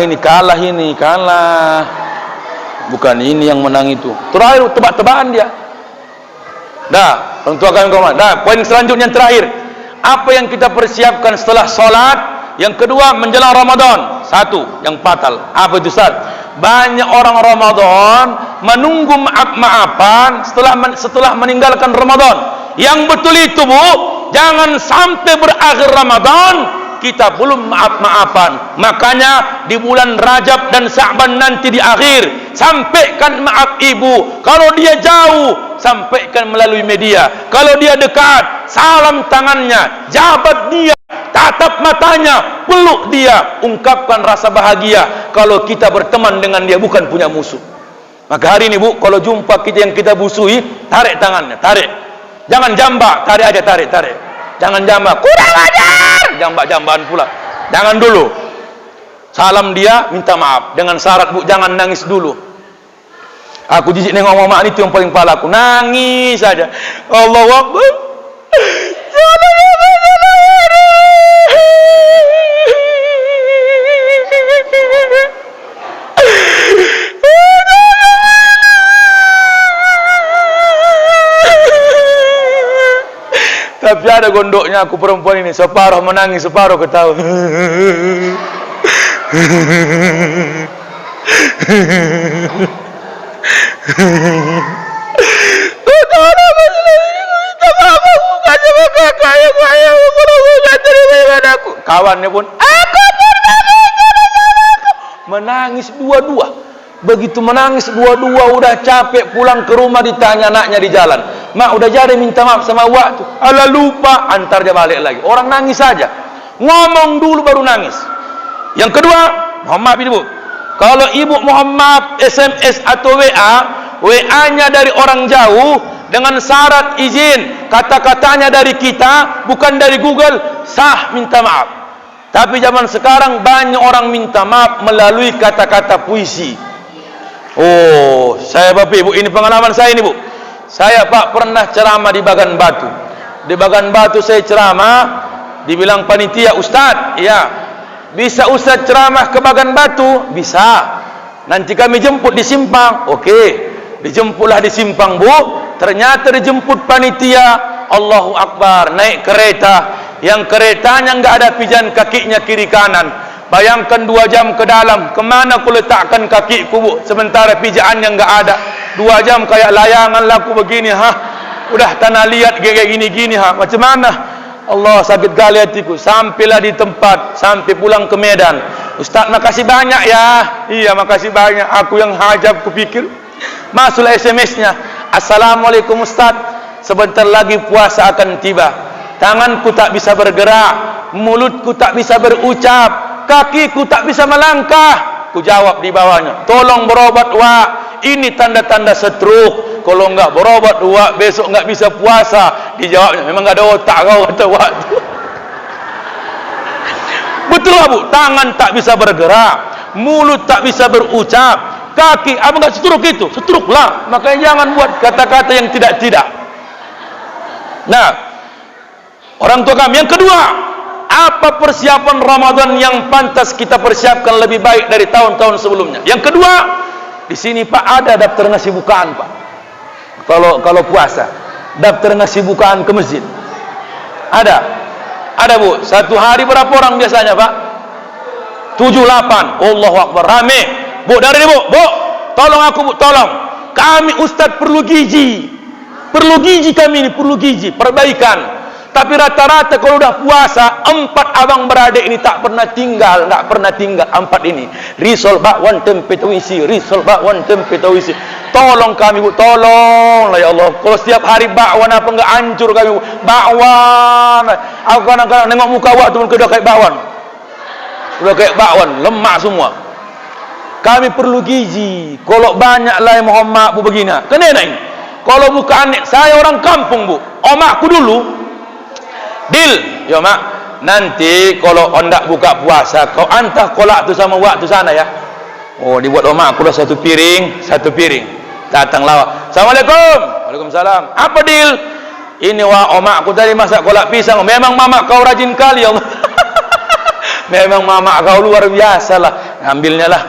Bukan ini yang menang itu. Terakhir tebak-tebakan dia. Dah, orang tua kami komat. Dah, poin selanjutnya yang terakhir. Apa yang kita persiapkan setelah sholat? Yang kedua, menjelang Ramadan. Satu, yang fatal. Apa itu, Ustaz? Banyak orang Ramadan menunggu maaf-maafan setelah meninggalkan Ramadan. Yang betul itu, Bu, jangan sampai berakhir Ramadan kita belum maaf-maafan. Makanya di bulan Rajab dan Sa'ban nanti di akhir, sampaikan maaf ibu. Kalau dia jauh, sampaikan melalui media. Kalau dia dekat, salam tangannya, jabat dia, tatap matanya, peluk dia, ungkapkan rasa bahagia kalau kita berteman dengan dia, bukan punya musuh. Maka hari ini, Bu, kalau jumpa kita yang kita musuhi, tarik tangannya, tarik. Jangan jambak, tarik aja, tarik. Jangan jambak, kurang ajar, jambak-jambakan pula. Jangan dulu. Salam dia, minta maaf dengan syarat, Bu, jangan nangis dulu. Aku jijik nengok mama itu yang paling palaku, nangis saja. Allahu Akbar. Tapi ada gondoknya aku perempuan ini, separuh menangis, separuh ketawa. Kawannya pun menangis dua-dua. Begitu menangis dua-dua, udah capek pulang ke rumah, ditanya anaknya di jalan, "Mak, udah jadi minta maaf sama awak tuh?" "Alah, lupa." Antar dia balik lagi. Orang nangis saja, ngomong dulu baru nangis. Yang kedua, mohon maaf ini, Bu, kalau ibu mohon maaf SMS atau WA-nya dari orang jauh dengan syarat izin, kata-katanya dari kita bukan dari Google, sah minta maaf. Tapi zaman sekarang banyak orang minta maaf melalui kata-kata puisi. Oh, saya Bapak Ibu, ini pengalaman saya ini, Bu. Saya, Pak, pernah ceramah di Bagan Batu. Di Bagan Batu saya ceramah, dibilang panitia, "Ustaz, ya, bisa Ustaz ceramah ke Bagan Batu?" "Bisa. Nanti kami jemput di Simpang." Oke. Dijemputlah di Simpang, Bu. Ternyata dijemput panitia. Allahu Akbar, naik kereta. Yang keretanya enggak ada pijakan kakinya kiri kanan. Bayangkan 2 jam ke dalam, kemana aku letakkan kakiku, Bu? Sementara pijaannya enggak ada. 2 jam kayak layangan laku begini, udah tanah liat kayak gini-gini, macam mana? Allah, sakit kali hatiku. Sampailah di tempat, sampai pulang ke Medan. "Ustaz, makasih banyak ya." "Iya, makasih banyak." Aku yang hajab, kupikir. Masuklah SMS-nya, "Assalamualaikum Ustaz, sebentar lagi puasa akan tiba. Tanganku tak bisa bergerak, mulutku tak bisa berucap, kakiku tak bisa melangkah." Ku jawab di bawahnya, "Tolong berobat, Wak. Ini tanda-tanda stroke. Kalau enggak berobat, Wak, besok enggak bisa puasa." Dijawabnya, "Memang enggak ada otak kau," kata Wak. Betul lah, Bu. Tangan tak bisa bergerak, mulut tak bisa berucap, kaki, apa enggak stroke itu? Stroke lah. Makanya jangan buat kata-kata yang tidak-tidak. Nah, orang tua kami, yang kedua, apa persiapan Ramadan yang pantas kita persiapkan lebih baik dari tahun-tahun sebelumnya? Yang kedua, di sini, Pak, ada daftar ngasih bukaan, Pak. Kalau puasa, daftar ngasih bukaan ke masjid. Ada, Bu. Satu hari berapa orang biasanya, Pak? 7, 8. Allahu Akbar, rame. Bu, dari ini, Bu, tolong aku, Bu, tolong. Kami Ustadz perlu gizi. Perlu gizi kami ini, perlu gizi, perbaikan. Tapi rata-rata kalau udah puasa, 4 abang beradik ini tak pernah tinggal, 4 ini. Risol bakwan tempe tawisi, risol bakwan tempe tawisi. Tolong kami Bu, tolonglah ya Allah. Kalau setiap hari bakwan apa enggak hancur kami Bu. Bakwan. Aku kadang-kadang nengok muka waktu udah kayak bakwan. Udah kayak bakwan, lemak semua. Kami perlu gizi. Kalau banyaklah yang mohon maaf Bu begini. Kena ini. Kalau bukan saya orang kampung Bu. Omakku dulu Dil, ya mak, nanti kalau ondak buka puasa, kau antah kolak tu sama wak tu sana ya. Oh, dibuat omak aku dah 1 piring. Datang lawak. Assalamualaikum. Waalaikumsalam. Apa Dil? Ini wak omak aku tadi masak kolak pisang. Memang mamak kau rajin kali ya Allah. Memang mamak kau luar biasa lah. Ambilnya lah.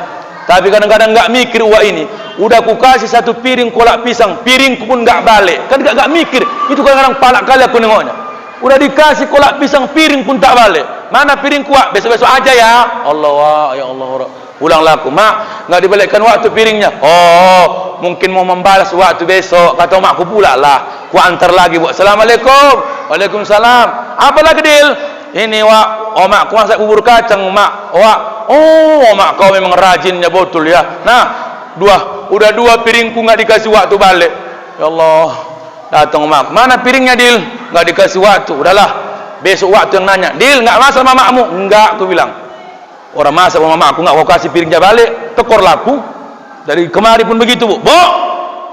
Tapi kadang-kadang enggak mikir wak ini. Udah aku kasih 1 piring kolak pisang, piringku pun enggak balik. Kan enggak mikir. Itu kadang-kadang palak kali aku nengoknya. Udah dikasih kolak pisang, piring pun tak balik. Mana piring kuat? Besok-besok aja ya. Allah, ya Allah. Pulang laku, mak, nggak dibalikkan waktu piringnya. Oh, mungkin mau membalas waktu besok. Kata makku pula lah. Ku antar lagi buat. Assalamualaikum. Waalaikumsalam. Apa lagi Dil? Ini wak, omakku masak bubur kacang, mak. Wak, oh, omak kau memang rajinnya betul ya. Nah, udah 2 piringku nggak dikasih waktu balik. Ya Allah. Datang mak, mana piringnya Dil? Nggak dikasih waktu. Udahlah, besok waktu yang nanya. Dil, nggak masak mamakmu? Enggak, aku bilang. Orang masak sama mama aku nggak mau kasih piringnya balik, tekor laku. Dari kemari pun begitu Bu. Bo,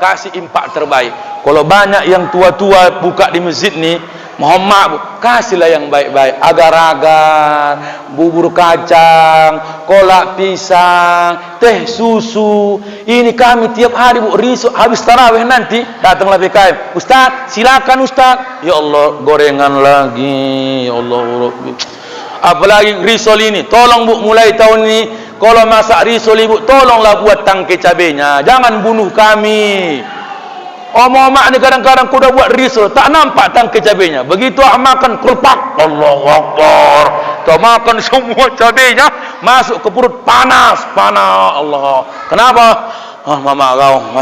kasih impak terbaik. Kalau banyak yang tua-tua buka di masjid nih, mohon maaf Bu, kasihlah yang baik-baik. Agar-agar, bubur kacang, kolak pisang, teh susu. Ini kami tiap hari Bu, risol habis tarawih nanti datanglah PKM. Ustaz, silakan Ustaz. Ya Allah, gorengan lagi. Ya Allah. Apalagi risol ini, tolong Bu, mulai tahun ini kalau masak risol Ibu, tolonglah buat tangkai cabenya, jangan bunuh kami. Omak-omak ni kadang-kadang kuda buat risol tak nampak tangkai cabenya, begitu makan kerupak, Allahu Akbar, kau makan semua cabenya masuk ke perut, panas Allah. Kenapa? Mama kau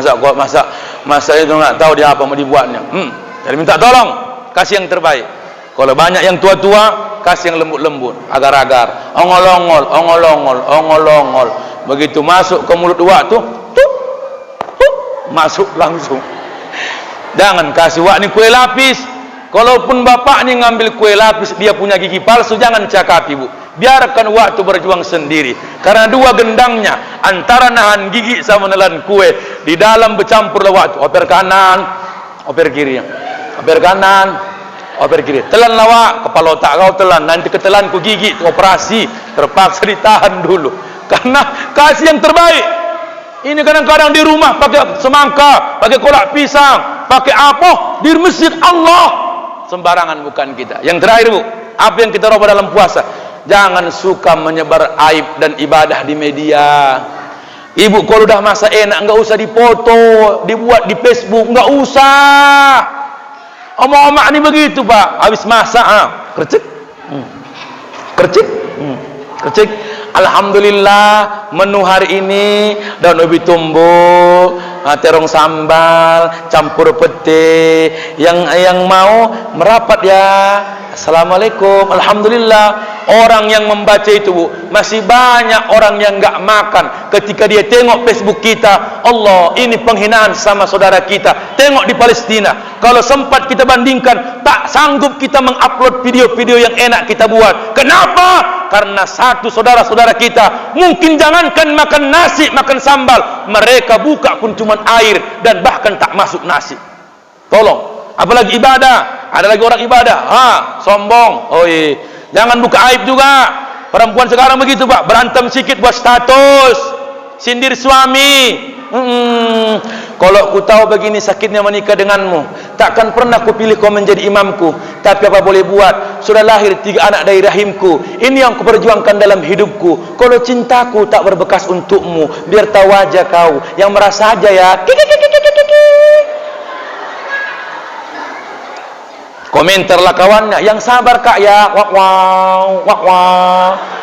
masak itu nggak tahu dia apa mau dibuatnya. Jadi minta tolong, kasih yang terbaik. Kalau banyak yang tua-tua, kasih yang lembut-lembut, agar-agar, ongol-ongol. Begitu masuk ke mulut wak tu, masuk langsung. Jangan kasih wak ni kue lapis. Kalaupun bapak ni ngambil kue lapis, dia punya gigi palsu, jangan cakapi Bu. Biarkan wak tu berjuang sendiri. Karena 2 gendangnya, antara nahan gigi sama menelan kue, di dalam bercampurlah wak tu. Oper kanan, oper kiri. Oper kanan, oper kiri, telan lawak, kepala otak kau telan, nanti ketelan ku gigi, operasi, terpaksa ditahan dulu, karena kasih yang terbaik. Ini kadang-kadang di rumah pakai semangka, pakai kolak pisang, pakai apa, di masjid Allah, sembarangan bukan kita. Yang terakhir Bu, apa yang kita rubah dalam puasa? Jangan suka menyebar aib dan ibadah di media. Ibu kalau udah masa enak, nggak usah difoto, dibuat di Facebook, nggak usah. Omak-omak ni begitu Pak, habis masak kercik, Alhamdulillah menu hari ini daun ubi tumbuk, terong sambal, campur pete. Yang mau merapat ya, Assalamualaikum. Alhamdulillah. Orang yang membaca itu Bu, masih banyak orang yang enggak makan ketika dia tengok Facebook kita. Allah, ini penghinaan sama saudara kita. Tengok di Palestina, kalau sempat kita bandingkan, tak sanggup kita mengupload video-video yang enak kita buat. Kenapa? Karena satu saudara-saudara kita mungkin jangankan makan nasi, makan sambal, mereka buka pun cuma air dan bahkan tak masuk nasi. Tolong, apalagi ibadah. Ada lagi orang ibadah, sombong. Oh iya, jangan buka aib juga. Perempuan sekarang begitu Pak, berantem sikit buat status, sindir suami. Kalau ku tahu begini sakitnya menikah denganmu, takkan pernah ku pilih kau menjadi imamku. Tapi apa boleh buat, sudah lahir 3 anak dari rahimku. Ini yang ku perjuangkan dalam hidupku. Kalau cintaku tak berbekas untukmu, biar tahu aja kau yang merasa aja ya. Komentarlah kawannya, yang sabar kak ya, wak wow,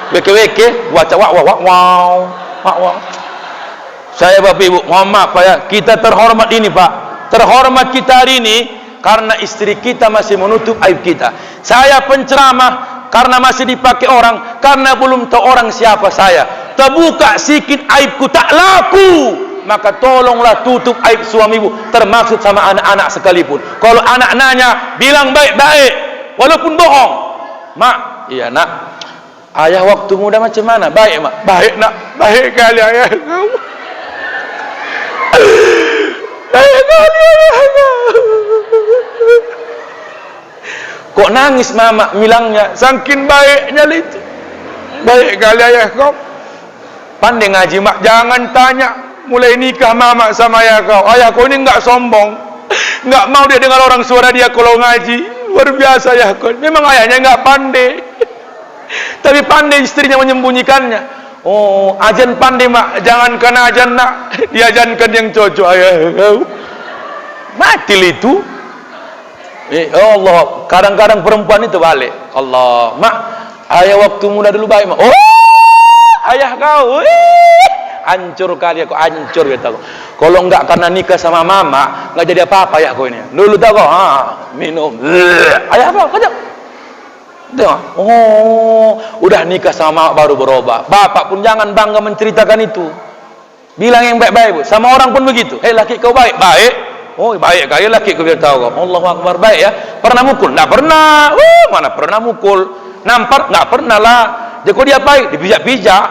weke, baca wak wow. Saya Bapak Ibu, mohon maaf Pak ya, kita terhormat ini Pak, terhormat kita hari ini, karena istri kita masih menutup aib kita. Saya penceramah karena masih dipakai orang, karena belum tahu orang siapa saya. Terbuka sikit aibku tak laku, maka tolonglah tutup aib suamimu, termasuk sama anak-anak sekalipun. Kalau anak nanya, bilang baik-baik walaupun bohong. Mak, iya nak, ayah waktu muda macam mana? Baik mak. Baik nak, baik kali ayah. Baik kali ayah. Kok nangis mama bilangnya, saking baiknya itu. Baik kali ayah kau. Pandai ngaji mak, jangan tanya mulai nikah mama sama ayah kau. Ayah kau ini enggak sombong, enggak mau dia dengar orang suara dia kalau ngaji. Luar biasa ayah kau. Memang ayahnya enggak pandai, tapi pandai istrinya menyembunyikannya. Oh, ajan pandai mak, jangan kena ajan nak, diajankan yang cocok ayah kau. Mati itu. Allah, kadang-kadang perempuan itu balik. Allah, mak, ayah waktu muda dulu baik mak. Oh, ayah kau, hancur kali aku, hancur gitu aku. Kalau enggak karena nikah sama mama, enggak jadi apa-apa ayah kau ini. Dulu tahu kau, minum, ayah kau, kejap. Tengok, oh, udah nikah sama mama baru berubah. Bapak pun jangan bangga menceritakan itu. Bilang yang baik-baik, Bu. Sama orang pun begitu. Hei laki kau baik, baik. Oh baik kali laki kau biar tahu kau. Allahu Akbar, baik ya. Pernah mukul? Enggak pernah. Mana pernah mukul? Nampar? Enggak pernah lah. Jadi kau dia baik, dipijak-pijak.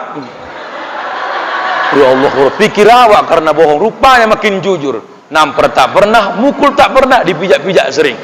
Ya Allah, pikir awak karena bohong, rupanya makin jujur. Nampar tak pernah, mukul tak pernah, dipijak-pijak sering.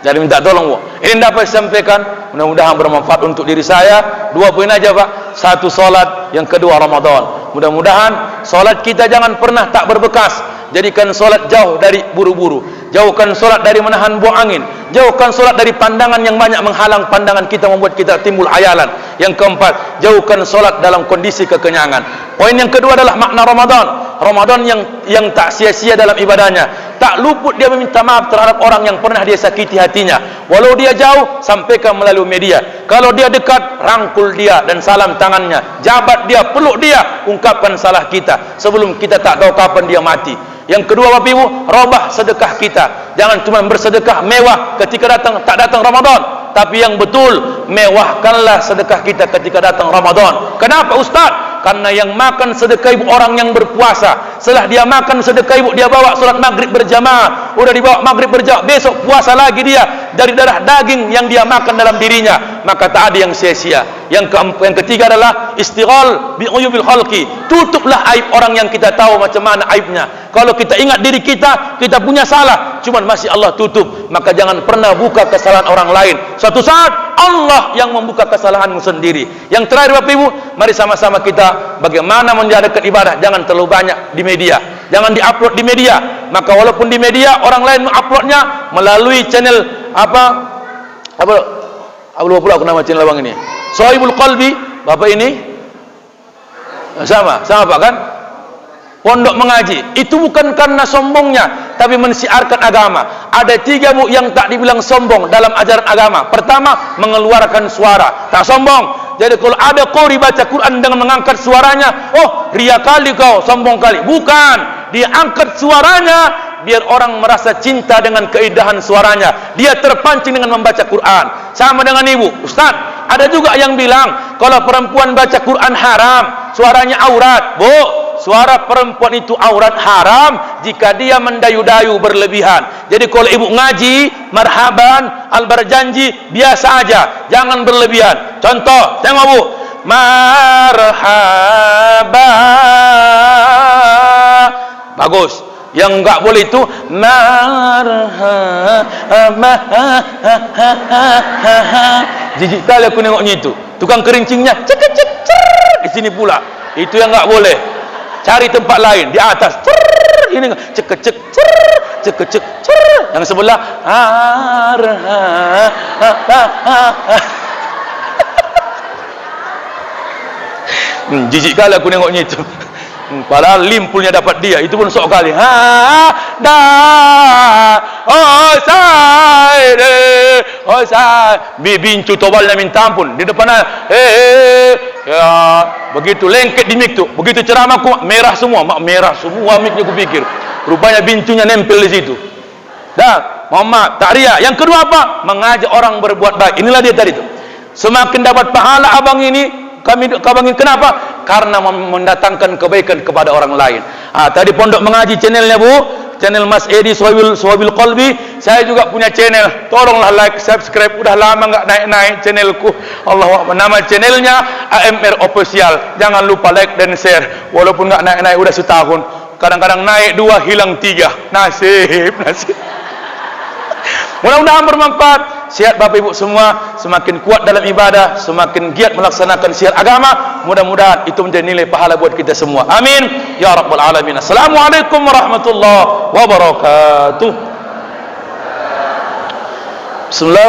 Jadi minta tolong, Bu. Ini dapat saya sampaikan, mudah-mudahan bermanfaat untuk diri saya. 2 poin aja, Pak. 1 salat, yang kedua Ramadan. Mudah-mudahan salat kita jangan pernah tak berbekas. Jadikan solat jauh dari buru-buru, jauhkan solat dari menahan buang angin, jauhkan solat dari pandangan yang banyak menghalang pandangan kita, membuat kita timbul hayalan. Yang keempat, jauhkan solat dalam kondisi kekenyangan. Poin yang kedua adalah makna Ramadan. Ramadan yang tak sia-sia dalam ibadahnya, tak luput dia meminta maaf terhadap orang yang pernah dia sakiti hatinya. Walau dia jauh, sampaikan melalui media. Kalau dia dekat, rangkul dia dan salam tangannya, jabat dia, peluk dia, ungkapkan salah kita sebelum kita tak tahu kapan dia mati. Yang kedua Bapak Ibu, robah sedekah kita. Jangan cuma bersedekah mewah ketika tak datang Ramadan, tapi yang betul, mewahkanlah sedekah kita ketika datang Ramadan. Kenapa Ustaz? Karena yang makan sedekah ibu orang yang berpuasa. Setelah dia makan sedekah ibu, dia bawa solat maghrib berjamaah. Udah dibawa maghrib berjamaah, besok puasa lagi dia dari darah daging yang dia makan dalam dirinya. Maka tak ada yang sia-sia. Yang ketiga adalah istighal bi uyubil khalqi. Tutuplah aib orang yang kita tahu macam mana aibnya. Kalau kita ingat diri kita punya salah, cuman masih Allah tutup, maka jangan pernah buka kesalahan orang lain. Suatu saat Allah yang membuka kesalahanmu sendiri. Yang terakhir Bapak Ibu, mari sama-sama kita bagaimana menjalankan ibadah. Jangan terlalu banyak di media, jangan diupload di media. Maka walaupun di media orang lain menguploadnya melalui channel apa lupa pula aku nama channel abang ini, Sohibul Qalbi. Bapak ini sama Pak kan? Pondok mengaji, itu bukan karena sombongnya, tapi mensiarkan agama. Ada 3 Bu yang tak dibilang sombong dalam ajaran agama. Pertama, mengeluarkan suara, tak sombong. Jadi kalau ada qori baca Quran dengan mengangkat suaranya, oh ria kali kau, sombong kali. Bukan, dia angkat suaranya biar orang merasa cinta dengan keindahan suaranya. Dia terpancing dengan membaca Quran. Sama dengan Ibu, Ustaz, ada juga yang bilang kalau perempuan baca Quran haram, suaranya aurat. Bu, suara perempuan itu aurat haram jika dia mendayu-dayu berlebihan. Jadi kalau ibu ngaji, marhaban, albarjanji, biasa aja, jangan berlebihan. Contoh, tengok Bu, marhaban, bagus. Yang enggak boleh itu marhaban. Jijik kali aku nengoknya itu. Tukang kerincingnya cek cek cer di sini pula. Itu yang enggak boleh. Cari tempat lain di atas. Ini cek cek cer, cek cek cer. Yang sebelah jijik kali aku nengoknya itu. Padahal limpulnya dapat dia, itu pun sok kali. Bincu tobalnya minta ampun di depannya. Ya, begitu lengket di mic tuh, begitu ceramahku merah semua, merah semua micnya, kupikir rupanya bincunya nempel di situ. Dah, mohon maaf, tak riak. Yang kedua apa? Mengajak orang berbuat baik. Inilah dia tadi tu. Semakin dapat pahala abang ini, abang ini kenapa? Karena mendatangkan kebaikan kepada orang lain. Tadi Pondok Mengaji channelnya Bu, channel Mas Edi Swabil Qalbi. Saya juga punya channel. Tolonglah like, subscribe. Udah lama enggak naik-naik channelku. Allahu Akbar. Nama channelnya AMR Official. Jangan lupa like dan share. Walaupun enggak naik-naik udah setahun. Kadang-kadang naik 2, hilang 3. Nasib. Mudah-mudahan bermanfaat. Sehat Bapak Ibu semua, semakin kuat dalam ibadah, semakin giat melaksanakan syiar agama. Mudah-mudahan itu menjadi nilai pahala buat kita semua. Amin ya rabbal alamin. Assalamualaikum warahmatullahi wabarakatuh. Bismillah.